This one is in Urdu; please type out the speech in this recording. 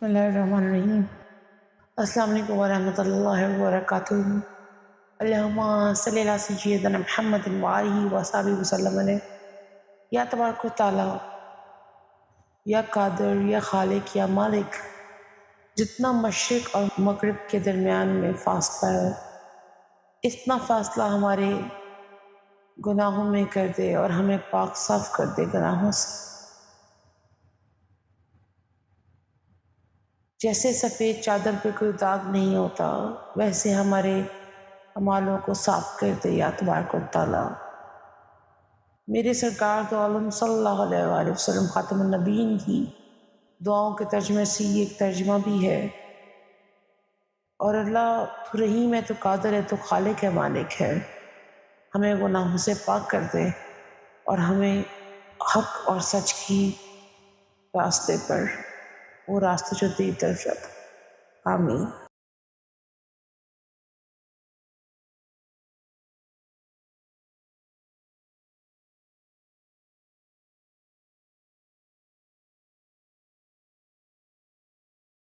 بسم اللہ الرحمن الرحیم۔ السلام علیکم ورحمۃ اللہ وبرکاتہ۔ اللہم صلی اللہ سیدنا محمد وآلہ وصحبہ وسلم علیہ۔ یا تبارک و تعالیٰ، یا قادر، یا خالق، یا مالک، جتنا مشرق اور مغرب کے درمیان میں فاصلہ ہے، اتنا فاصلہ ہمارے گناہوں میں کر دے اور ہمیں پاک صاف کر دے گناہوں سے۔ جیسے سفید چادر پہ کوئی داغ نہیں ہوتا، ویسے ہمارے اعمالوں کو صاف کر دے یا تبارک و تعالیٰ۔ میرے سرکار دو عالم صلی اللہ علیہ وآلہ وسلم خاتم النبیین کی دعاؤں کے ترجمے سے یہ ایک ترجمہ بھی ہے۔ اور اللہ تو رحیم ہے، تو قادر ہے، تو خالق ہے، مالک ہے، ہمیں گناہوں سے پاک کر دے اور ہمیں حق اور سچ کی راستے پر، وہ راستہ جو تیری طرف جاتا۔ آمین۔